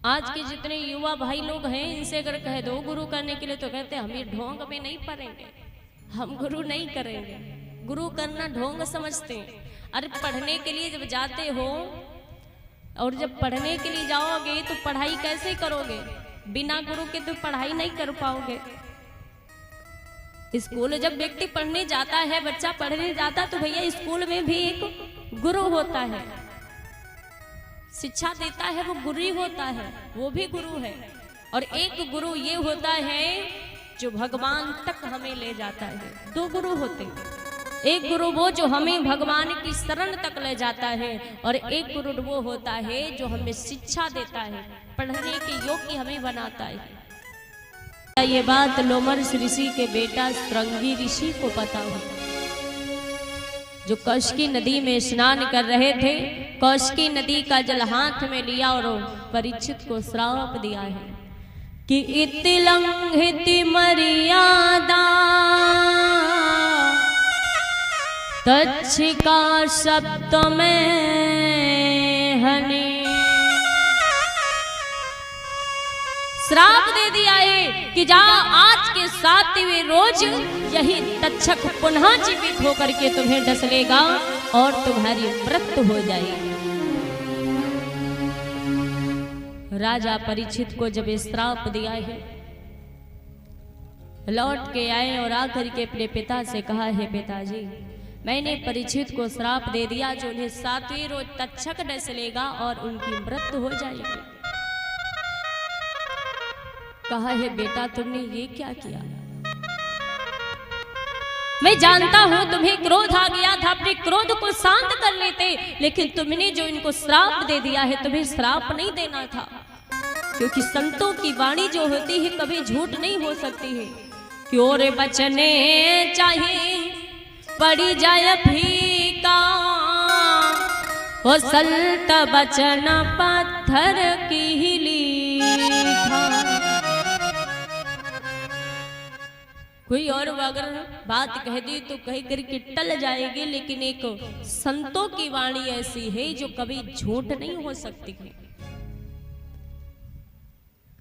आज के जितने युवा भाई लोग हैं इनसे अगर कह दो गुरु करने के लिए तो कहते हम ये ढोंग में नहीं पढ़ेंगे, हम गुरु नहीं करेंगे। गुरु करना ढोंग समझते हैं। अरे पढ़ने के लिए जब जाते हो और जब पढ़ने के लिए जाओगे तो पढ़ाई कैसे करोगे? बिना गुरु के तो पढ़ाई नहीं कर पाओगे। स्कूल जब व्यक्ति पढ़ने जाता है, बच्चा पढ़ने जाता तो भैया स्कूल में भी एक गुरु होता है, शिक्षा देता है, वो गुरु ही होता है, वो भी गुरु है। और एक गुरु ये होता है जो भगवान तक हमें ले जाता है। दो गुरु होते हैं, एक गुरु वो जो हमें भगवान की शरण तक ले जाता है और एक गुरु वो होता है जो हमें शिक्षा देता है, पढ़ने के योग्य हमें बनाता है। ये बात लोमर्ष ऋषि के बेटा श्रृंगी ऋषि को पता हो, जो कौशिकी नदी में स्नान कर रहे थे। कौशिकी नदी का जल हाथ में लिया और परीक्षित को श्राप दिया है कि इति लंघिति मर्यादा तच्छिका शब्द में हने। श्राप दे दिया है कि जा आज के 7वें रोज यही तक्षक पुनः जीवित होकर के तुम्हें डसलेगा और तुम्हारी मृत्यु हो जाएगी। राजा परीक्षित को जब श्राप दिया है, लौट के आए और आकर के अपने पिता से कहा है पिताजी मैंने परीक्षित को श्राप दे दिया जो उन्हें 7वें रोज तक्षक डसलेगा और उनकी मृत्यु हो जाएगी। कहा है बेटा तुमने ये क्या किया? मैं जानता हूं तुम्हें क्रोध आ गया था, अपने क्रोध को शांत कर लेते, लेकिन तुमने जो इनको श्राप दे दिया है तुम्हें श्राप नहीं देना था, क्योंकि संतों की वाणी जो होती है कभी झूठ नहीं हो सकती है। क्यों रे बचने चाहे पड़ी जाए फीका, वो सल्त बचन पत्थर की लीखा। कोई और अगर बात कह दी तो कहीं करके टल जाएगी, लेकिन एक संतों की वाणी ऐसी है जो कभी झूठ नहीं हो सकती है।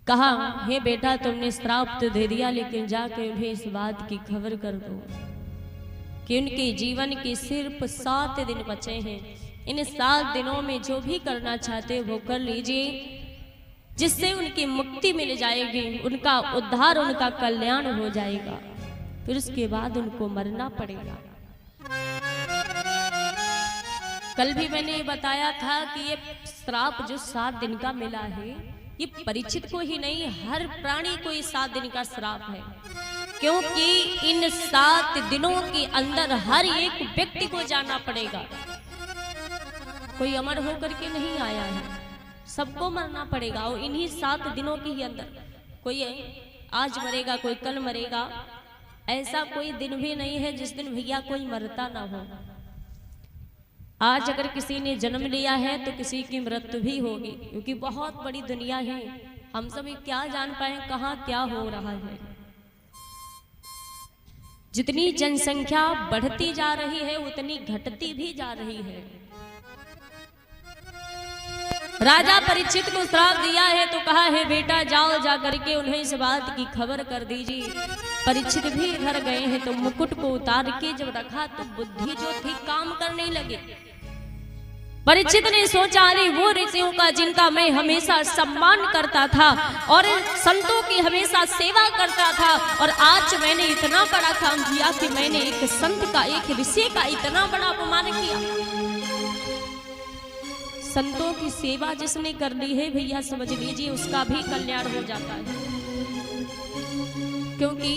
कहा हे बेटा तुमने श्राप तो दे दिया, लेकिन जाके उन्हें इस बात की खबर कर दो कि उनके जीवन के सिर्फ 7 दिन बचे हैं। इन 7 दिनों में जो भी करना चाहते वो कर लीजिए, जिससे उनकी मुक्ति मिल जाएगी, उनका उद्धार, उनका कल्याण हो जाएगा। फिर उसके बाद उनको मरना पड़ेगा। कल भी मैंने बताया था कि ये श्राप जो 7 दिन का मिला है ये परीक्षित को ही नहीं हर प्राणी को ये 7 दिन का श्राप है, क्योंकि इन 7 दिनों के अंदर हर एक व्यक्ति को जाना पड़ेगा। कोई अमर होकर के नहीं आया है, सबको मरना पड़ेगा। और इन्हीं 7 दिनों के ही अंदर कोई आज मरेगा, कोई कल मरेगा, ऐसा कोई दिन भी नहीं है जिस दिन भैया कोई मरता ना हो। आज अगर किसी ने जन्म लिया है तो किसी की मृत्यु भी होगी, क्योंकि बहुत बड़ी दुनिया है, हम सभी क्या जान पाए कहाँ क्या हो रहा है। जितनी जनसंख्या बढ़ती जा रही है उतनी घटती भी जा रही है। राजा परीक्षित को श्राप दिया है तो कहा है बेटा जाओ जा करके उन्हें इस बात की खबर कर दीजिए। परीक्षित भी घर गए हैं तो मुकुट को उतार के जब रखा तो बुद्धि जो थी काम करने लगी। परीक्षित ने सोचा अरे वो ऋषियों का जिनका मैं हमेशा सम्मान करता था और संतों की हमेशा सेवा करता था, और आज मैंने इतना बड़ा काम किया कि मैंने एक संत का, एक ऋषि का इतना बड़ा अपमान किया। संतों की सेवा जिसने कर ली है भैया समझ लीजिए उसका भी कल्याण हो जाता है, क्योंकि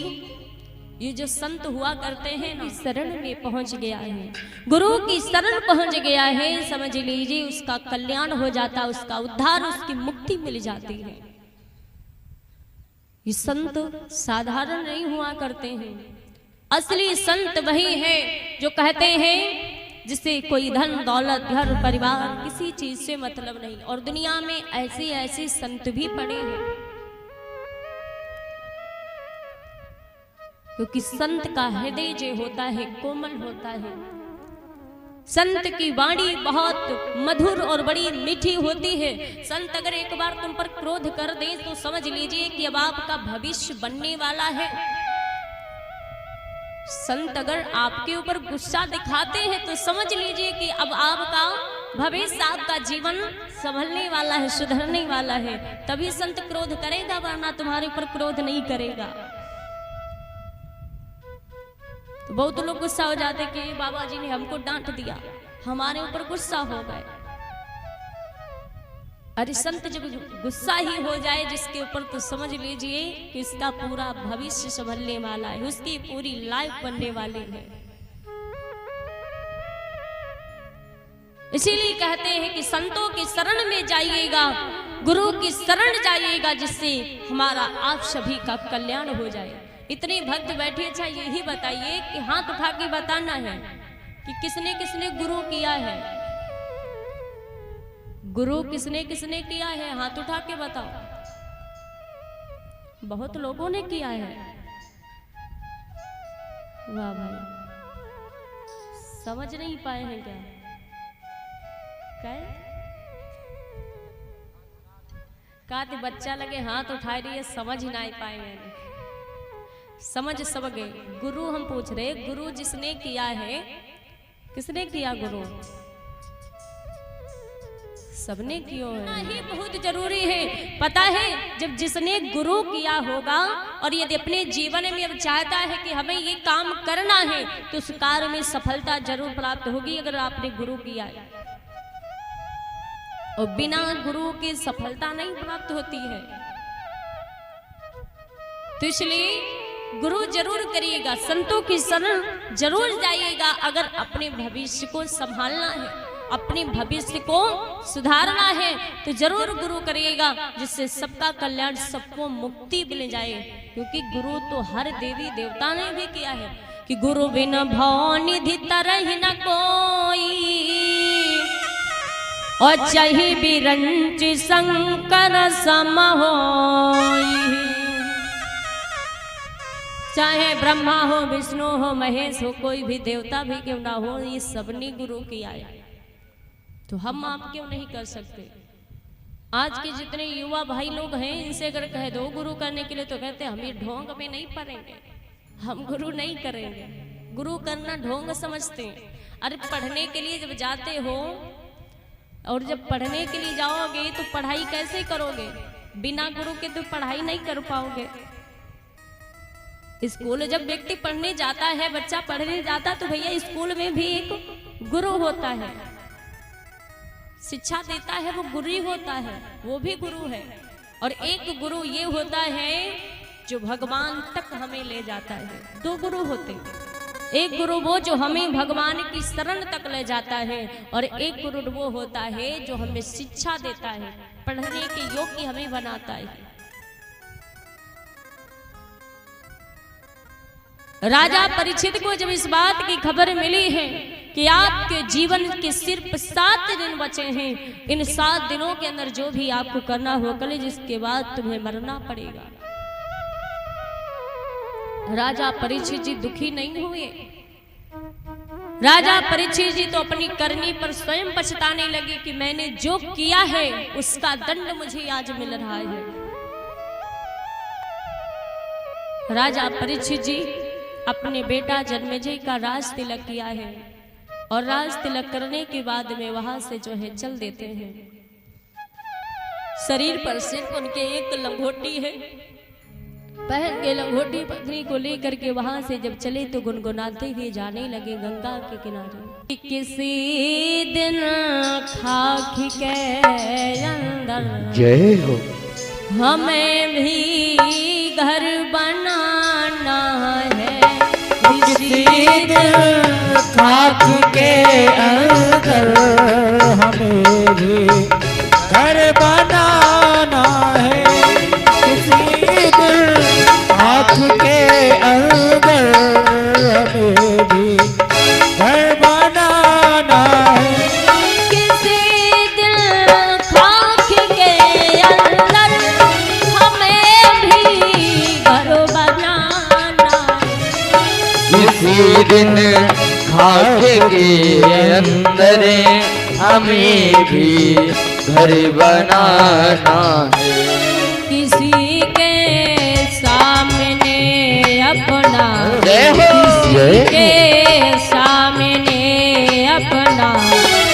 ये जो संत हुआ करते हैं ना शरण में पहुंच गया है, गुरु की शरण पहुंच गया है, समझ लीजिए उसका कल्याण हो जाता, उसका उद्धार, उसकी मुक्ति मिल जाती है। ये संत साधारण नहीं हुआ करते हैं, असली संत वही है जो कहते हैं जिससे कोई धन दौलत घर परिवार किसी चीज से मतलब नहीं। और दुनिया में ऐसे ऐसे संत भी पड़े हैं, क्योंकि संत का हृदय जो होता है कोमल होता है, संत की वाणी बहुत मधुर और बड़ी मीठी होती है। संत अगर एक बार तुम पर क्रोध कर दे तो समझ लीजिए कि अब आपका भविष्य बनने वाला है। संत अगर आपके ऊपर गुस्सा दिखाते हैं तो समझ लीजिए कि अब आपका भविष्य, आपका जीवन संभलने वाला है, सुधरने वाला है। तभी संत क्रोध करेगा, वरना तुम्हारे ऊपर क्रोध नहीं करेगा। तो बहुत लोग गुस्सा हो जाते कि बाबा जी ने हमको डांट दिया, हमारे ऊपर गुस्सा हो गए। अरे संत जब गुस्सा ही हो जाए जिसके ऊपर, तो समझ लीजिए कि इसका पूरा भविष्य संभलने वाला है, उसकी पूरी लाइफ बनने वाली है। इसीलिए कहते हैं कि संतों की शरण में जाइएगा, गुरु की शरण जाइएगा, जिससे हमारा आप सभी का कल्याण हो जाए। इतने भक्त बैठे, अच्छा यही बताइए कि हाथ उठा के बताना है कि किसने किसने गुरु किया है। गुरु किसने किसने किया है, हाथ उठा के बताओ। बहुत लोगों ने किया है। वाह भाई, समझ नहीं पाए हैं क्या? कहते बच्चा लगे हाथ उठा रही है, समझ ही नहीं पाए हैं। समझ सब गए। गुरु हम पूछ रहे, गुरु जिसने किया है, किसने किया? गुरु सबने किया है। ही बहुत जरूरी है। पता है, जब जिसने गुरु किया होगा और यदि अपने जीवन में अब चाहता है कि हमें ये काम करना है, तो उस कार्य में सफलता जरूर प्राप्त होगी, अगर आपने गुरु किया है। और बिना गुरु की सफलता नहीं प्राप्त होती है। तो इसलिए गुरु जरूर करिएगा, संतों की शरण जरूर जाइएगा। अगर अपने भविष्य को संभालना है, अपने भविष्य को सुधारना है, तो जरूर गुरु करिएगा, जिससे सबका कल्याण, सबको मुक्ति मिल जाए। क्योंकि गुरु तो हर देवी देवता ने भी किया है कि गुरु बिन भव निधि तरहि न कोई, और चाहे बिरंच शंकर सम होई। चाहे ब्रह्मा हो, विष्णु हो, महेश हो, कोई भी देवता भी क्यों ना हो, ये सबने गुरु किया है। तो हम आप क्यों नहीं कर सकते? आज के जितने युवा भाई लोग हैं, इनसे अगर कह दो गुरु करने के लिए, तो कहते हम ये ढोंग में नहीं पढ़ेंगे, हम गुरु नहीं करेंगे। गुरु करना ढोंग समझते हैं। अरे पढ़ने के लिए जब जाते हो, और जब पढ़ने के लिए जाओगे तो पढ़ाई कैसे करोगे? बिना गुरु के तो पढ़ाई नहीं कर पाओगे। स्कूल जब व्यक्ति पढ़ने जाता है, बच्चा पढ़ने जाता, तो भैया स्कूल में भी एक गुरु होता है, शिक्षा देता है, वो गुरु ही होता है, वो भी गुरु है। और एक गुरु ये होता है जो भगवान तक हमें ले जाता है। दो गुरु होते हैं, एक गुरु वो जो हमें भगवान की शरण तक ले जाता है, और एक गुरु वो होता है जो हमें शिक्षा देता है, पढ़ने के योग्य हमें बनाता है। राजा परीक्षित को जब इस बात की खबर मिली है कि आपके जीवन के सिर्फ 7 दिन बचे हैं, इन 7 दिनों के अंदर जो भी आपको करना हो कल, जिसके बाद तुम्हें मरना पड़ेगा। राजा परीक्षित जी दुखी नहीं हुए। राजा परीक्षित जी तो अपनी करनी पर स्वयं पछताने लगे कि मैंने जो किया है उसका दंड मुझे आज मिल रहा है। राजा परीक्षित जी अपने बेटा जन्मेजय का राज तिलक किया है, और राज तिलक करने के बाद में वहां से जो है चल देते हैं। शरीर पर सिर्फ उनके एक लंगोटी है, पहन के लंगोटी पत्नी को लेकर के वहां से जब चले तो गुनगुनाते हुए जाने लगे गंगा के किनारे। किसी दिन खाकी के अंदर जय हो हमें भी घर बनाना है। किसी दिन खाक के अंदर हमें भी घर बनाना है। किसी दिन खाक के अंदर हमें भी घर बनाना है। किसी दिन खाक के अंदर हमें भी घर बनाना है। किसी दिन खाक के अंदर हमें भी घर बनाना है। किसी के सामने अपना, जय हो। किसी के सामने अपना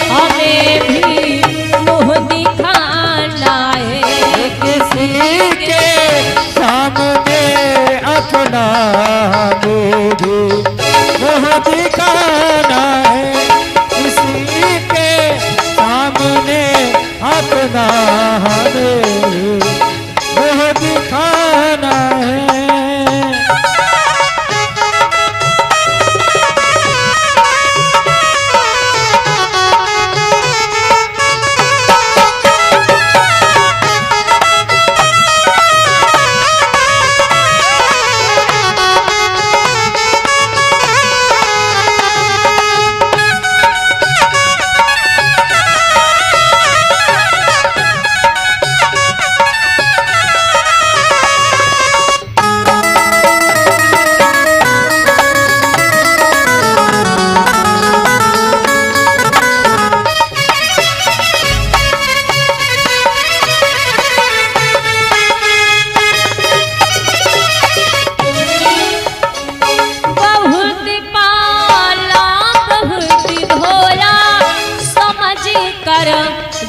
हमें भी मुँह दिखाना है। किसी के सामने अपना हमें भी मुँह दिखाना है। किसी के सामने अपना हमें मुँह दिखाना है।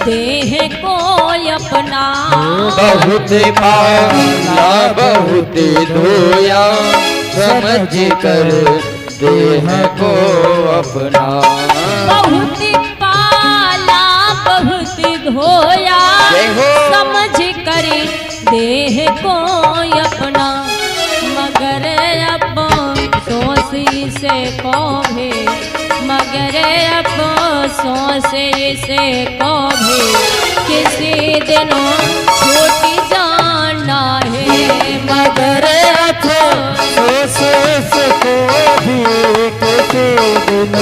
देह को अपना, बहुत पाला बहुत धोया समझ कर देह को अपना। बहुत पाला बहुत धोया समझ कर देह को अपना। मगर अब सोच से कौभे, मगर अब सोच से कौभे किसी दिनों छूट जाना है। मगर अफसोस को भी किसी दिन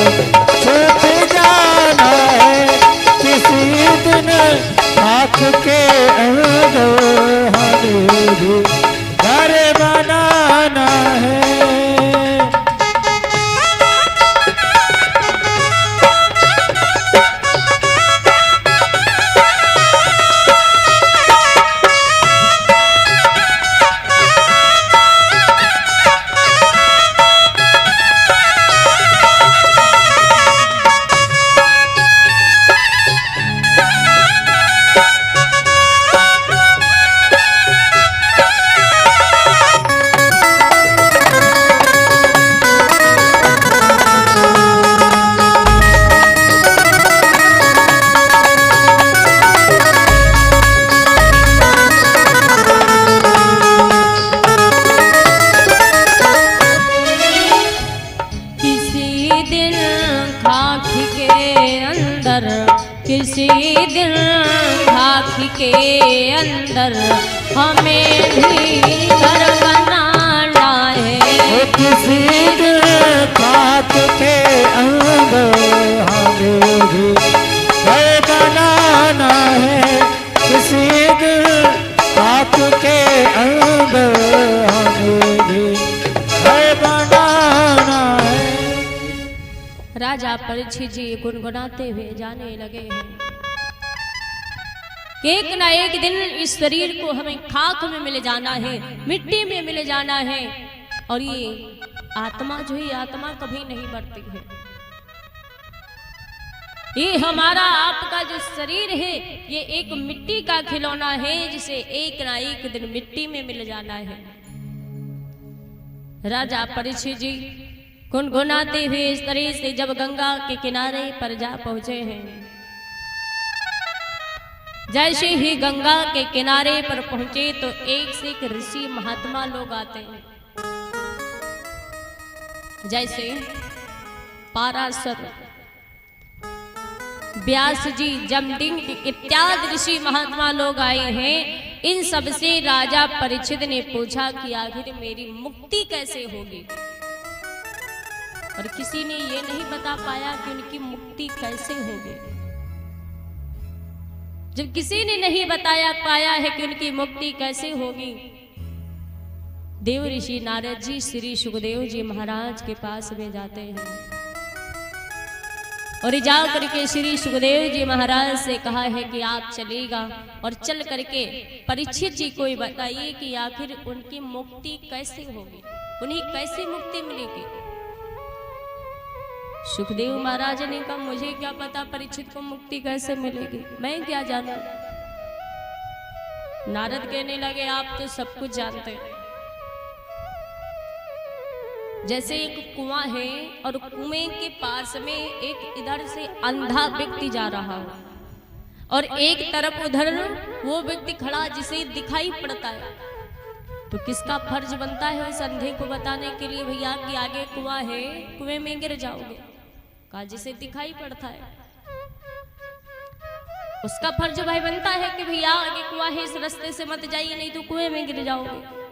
छूट जाना है। किसी दिन आँख के अंदर हमें भी घर बनाना है। किसी दिन खाक के अंदर हमें भी घर बनाना है। किसी दिन खाक के अंदर हमें भी घर बनाना है। किसी दिन खाक के अंदर हमें भी घर बनाना है। राजा परीक्षित जी गुनगुनाते हुए जाने लगे हैं कि एक ना एक दिन इस शरीर को हमें खाक में मिल जाना है, मिट्टी में मिल जाना है। और ये आत्मा जो है, आत्मा कभी नहीं बढ़ती है। ये हमारा आपका जो शरीर है ये एक मिट्टी का खिलौना है, जिसे एक ना एक दिन मिट्टी में मिल जाना है। राजा परीक्षित जी गुनगुनाते हुए इस तरह से जब गंगा के किनारे पर जा पहुंचे हैं, जैसे ही गंगा के किनारे पर पहुंचे तो एक से एक ऋषि महात्मा लोग आते हैं, जैसे पाराशर, व्यास जी, जमदग्नि इत्यादि ऋषि महात्मा लोग आए हैं। इन सब से राजा परीक्षित ने पूछा कि आखिर मेरी मुक्ति कैसे होगी। और किसी ने ये नहीं बता पाया कि उनकी मुक्ति कैसे होगी। जब किसी ने नहीं बताया पाया है कि उनकी मुक्ति कैसे होगी, देव ऋषि नारद जी श्री सुखदेव जी महाराज के पास में जाते हैं। और जा करके श्री सुखदेव जी महाराज से कहा है कि आप चलेगा और चल करके परीक्षित जी को बताइए कि आखिर उनकी मुक्ति कैसे होगी, उन्हें कैसे मुक्ति मिलेगी। सुखदेव महाराज ने कहा मुझे क्या पता परीक्षित को मुक्ति कैसे मिलेगी, मैं क्या जानूं। नारद कहने लगे आप तो सब कुछ जानते हैं। जैसे एक कुआं है और कुएं के पास में एक इधर से अंधा व्यक्ति जा रहा हो और एक तरफ उधर वो व्यक्ति खड़ा जिसे दिखाई पड़ता है, तो किसका फर्ज बनता है उस अंधे को बताने के लिए भैया कि आगे कुआं है, कुएं में गिर जाओगे। कहा जिसे दिखाई पड़ता है उसका फर्ज भाई बनता है कि भैया आगे कुआं है, इस रास्ते से मत जाइए नहीं तो कुएं में गिर जाओगे।